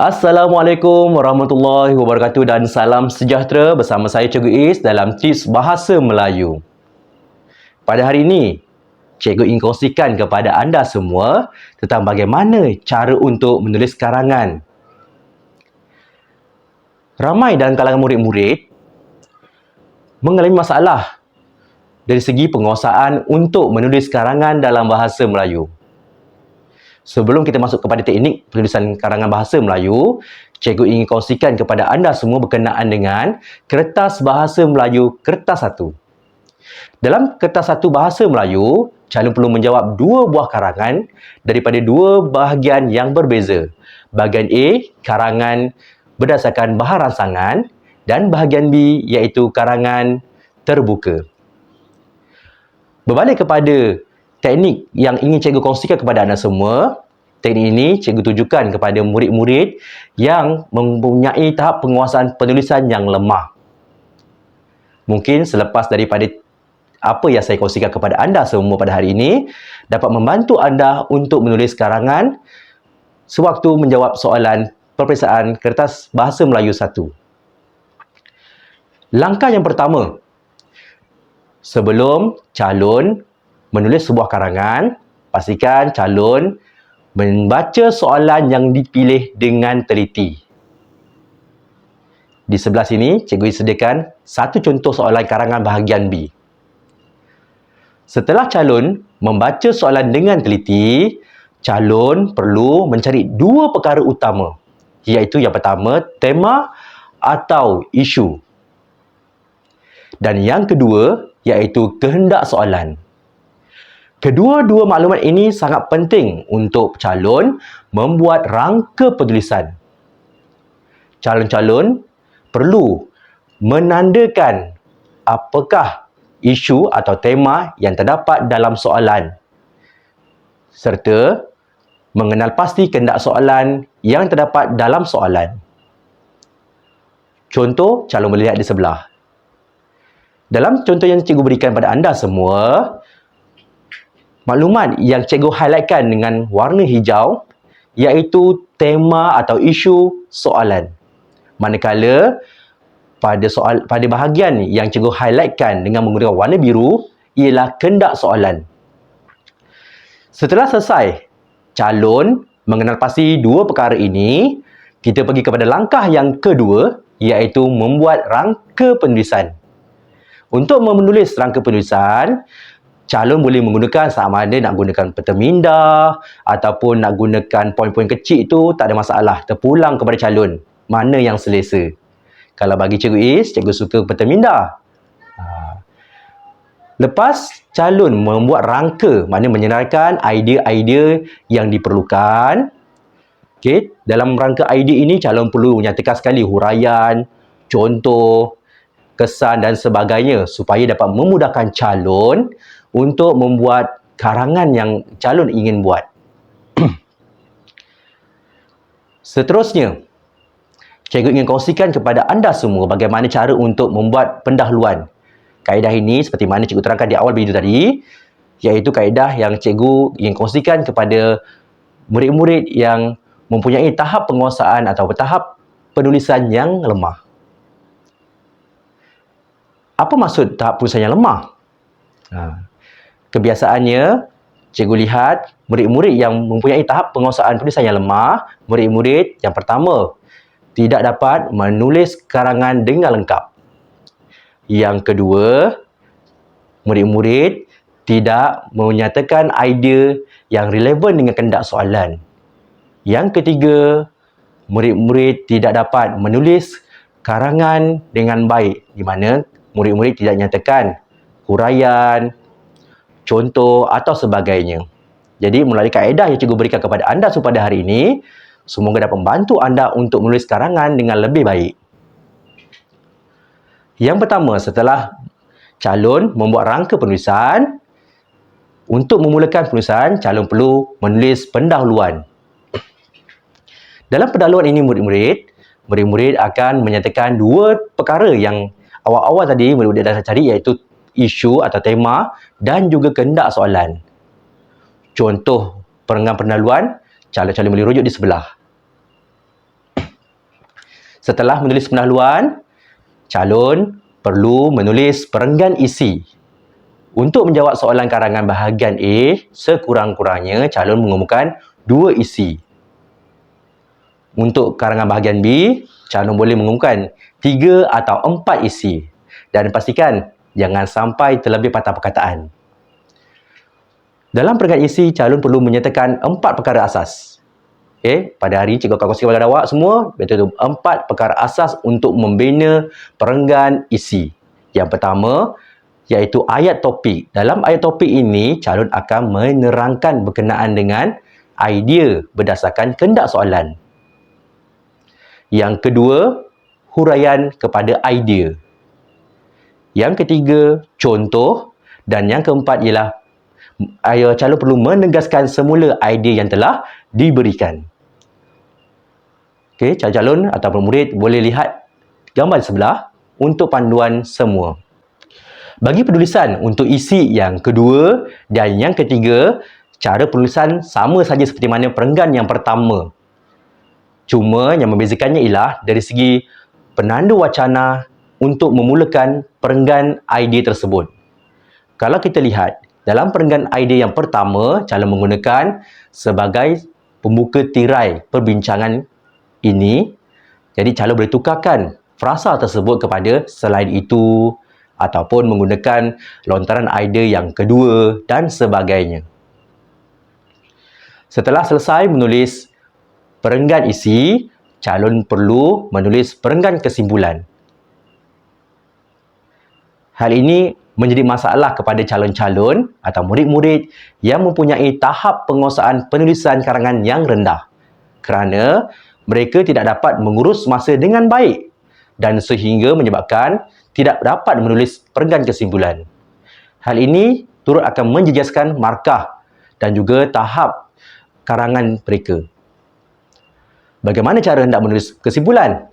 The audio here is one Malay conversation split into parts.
Assalamualaikum warahmatullahi wabarakatuh dan salam sejahtera bersama saya Cikgu Is dalam Tips Bahasa Melayu. Pada hari ini, Cikgu ingin kongsikan kepada anda semua tentang bagaimana cara untuk menulis karangan. Ramai dalam kalangan murid-murid mengalami masalah dari segi penguasaan untuk menulis karangan dalam bahasa Melayu. Sebelum kita masuk kepada teknik penulisan karangan bahasa Melayu, Cikgu ingin kongsikan kepada anda semua berkenaan dengan kertas bahasa Melayu kertas 1. Dalam kertas 1 bahasa Melayu, calon perlu menjawab dua buah karangan daripada dua bahagian yang berbeza. Bahagian A, karangan berdasarkan bahan rangsangan, dan bahagian B iaitu karangan terbuka. Berbalik kepada teknik yang ingin Cikgu kongsikan kepada anda semua, teknik ini Cikgu tujukan kepada murid-murid yang mempunyai tahap penguasaan penulisan yang lemah. Mungkin selepas daripada apa yang saya kongsikan kepada anda semua pada hari ini, dapat membantu anda untuk menulis karangan sewaktu menjawab soalan peperiksaan kertas bahasa Melayu 1. Langkah yang pertama, sebelum calon menulis sebuah karangan, pastikan calon membaca soalan yang dipilih dengan teliti. Di sebelah sini, Cikgu sediakan satu contoh soalan karangan bahagian B. Setelah calon membaca soalan dengan teliti, calon perlu mencari dua perkara utama, iaitu yang pertama, tema atau isu. Dan yang kedua, iaitu kehendak soalan. Kedua-dua maklumat ini sangat penting untuk calon membuat rangka penulisan. Calon-calon perlu menandakan apakah isu atau tema yang terdapat dalam soalan, serta mengenal pasti kehendak soalan yang terdapat dalam soalan. Contoh, calon boleh lihat di sebelah. Dalam contoh yang Cikgu berikan pada anda semua, maklumat yang Cikgu highlightkan dengan warna hijau iaitu tema atau isu soalan. Manakala pada bahagian yang Cikgu highlightkan dengan menggunakan warna biru ialah kehendak soalan. Setelah selesai calon mengenal pasti dua perkara ini, kita pergi kepada langkah yang kedua iaitu membuat rangka penulisan. Untuk menulis rangka penulisan, calon boleh menggunakan sama ada nak gunakan peta minda ataupun nak gunakan poin-poin kecil itu tak ada masalah. Terpulang kepada calon mana yang selesa. Kalau bagi Cikgu Is, Cikgu suka peta minda. Lepas calon membuat rangka, maknanya menyenaraikan idea-idea yang diperlukan. Okey, dalam rangka idea ini calon perlu menyatakan sekali huraian, contoh, kesan dan sebagainya supaya dapat memudahkan calon untuk membuat karangan yang calon ingin buat. Seterusnya, Cikgu ingin kongsikan kepada anda semua bagaimana cara untuk membuat pendahuluan. Kaedah ini seperti mana Cikgu terangkan di awal video tadi, iaitu kaedah yang Cikgu ingin kongsikan kepada murid-murid yang mempunyai tahap penguasaan atau tahap penulisan yang lemah. Apa maksud tahap penulisan yang lemah? Kebiasaannya, Cikgu lihat murid-murid yang mempunyai tahap penguasaan penulisan yang lemah, murid-murid yang pertama, tidak dapat menulis karangan dengan lengkap. Yang kedua, murid-murid tidak menyatakan idea yang relevan dengan kehendak soalan. Yang ketiga, murid-murid tidak dapat menulis karangan dengan baik, di mana murid-murid tidak nyatakan huraian, contoh atau sebagainya. Jadi melalui kaedah yang Cikgu berikan kepada anda pada hari ini, semoga dapat membantu anda untuk menulis karangan dengan lebih baik. Yang pertama, setelah calon membuat rangka penulisan, untuk memulakan penulisan, calon perlu menulis pendahuluan. Dalam pendahuluan ini murid-murid akan menyatakan dua perkara yang awal-awal tadi murid-murid dah cari, iaitu isu atau tema dan juga kehendak soalan. Contoh perenggan pendahuluan, calon-calon boleh rujuk di sebelah. Setelah menulis pendahuluan, calon perlu menulis perenggan isi. Untuk menjawab soalan karangan bahagian A, sekurang-kurangnya calon mengumumkan 2 isi. Untuk karangan bahagian B, calon boleh mengumumkan 3 atau 4 isi. Dan pastikan jangan sampai terlebih patah perkataan. Dalam perenggan isi, calon perlu menyertakan 4 perkara asas. Pada hari ini cikgu akan kongsi kepada awak semua, iaitu 4 perkara asas untuk membina perenggan isi. Yang pertama, iaitu ayat topik. Dalam ayat topik ini, calon akan menerangkan berkenaan dengan idea berdasarkan kehendak soalan. Yang kedua, huraian kepada idea. Yang ketiga, contoh. Dan yang keempat ialah calon perlu menegaskan semula idea yang telah diberikan. Calon ataupun murid boleh lihat gambar di sebelah untuk panduan semua. Bagi penulisan untuk isi yang kedua dan yang ketiga, cara penulisan sama saja seperti mana perenggan yang pertama. Cuma yang membezakannya ialah dari segi penandu wacana untuk memulakan perenggan idea tersebut. Kalau kita lihat, dalam perenggan idea yang pertama, calon menggunakan sebagai pembuka tirai perbincangan ini. Jadi, calon boleh tukarkan frasa tersebut kepada selain itu ataupun menggunakan lontaran idea yang kedua dan sebagainya. Setelah selesai menulis perenggan isi, calon perlu menulis perenggan kesimpulan. Hal ini menjadi masalah kepada calon-calon atau murid-murid yang mempunyai tahap penguasaan penulisan karangan yang rendah kerana mereka tidak dapat mengurus masa dengan baik dan sehingga menyebabkan tidak dapat menulis perenggan kesimpulan. Hal ini turut akan menjejaskan markah dan juga tahap karangan mereka. Bagaimana cara hendak menulis kesimpulan?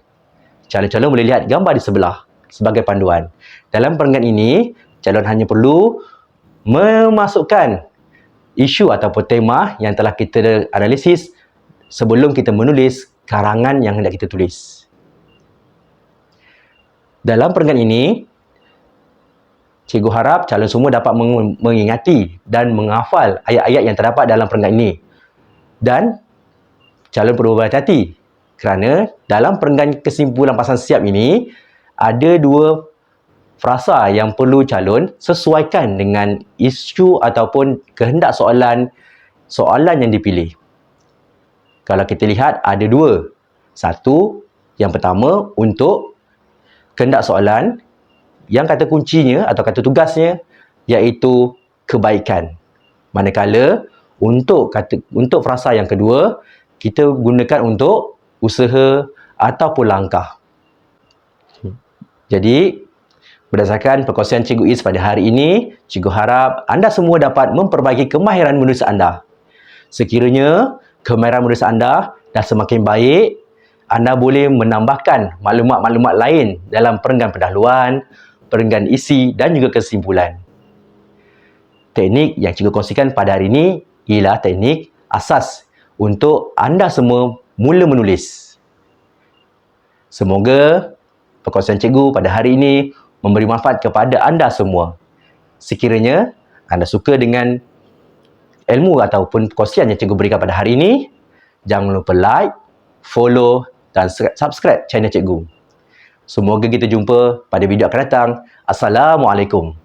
Calon-calon boleh lihat gambar di sebelah sebagai panduan. Dalam perenggan ini, calon hanya perlu memasukkan isu ataupun tema yang telah kita analisis sebelum kita menulis karangan yang hendak kita tulis. Dalam perenggan ini, cikgu harap calon semua dapat mengingati dan menghafal ayat-ayat yang terdapat dalam perenggan ini. Dan calon perlu berhati-hati kerana dalam perenggan kesimpulan pasang siap ini ada 2 frasa yang perlu calon sesuaikan dengan isu ataupun kehendak soalan yang dipilih. Kalau kita lihat ada 2. Satu, yang pertama untuk kehendak soalan yang kata kuncinya atau kata tugasnya iaitu kebaikan. Manakala untuk frasa yang kedua, kita gunakan untuk usaha ataupun langkah. Jadi, berdasarkan perkongsian Cikgu Is pada hari ini, Cikgu harap anda semua dapat memperbaiki kemahiran menulis anda. Sekiranya kemahiran menulis anda dah semakin baik, anda boleh menambahkan maklumat-maklumat lain dalam perenggan pendahuluan, perenggan isi dan juga kesimpulan. Teknik yang Cikgu kongsikan pada hari ini ialah teknik asas untuk anda semua mula menulis. Semoga perkongsian cikgu pada hari ini memberi manfaat kepada anda semua. Sekiranya anda suka dengan ilmu ataupun perkongsian yang cikgu berikan pada hari ini, jangan lupa like, follow dan subscribe channel cikgu. Semoga kita jumpa pada video akan datang. Assalamualaikum.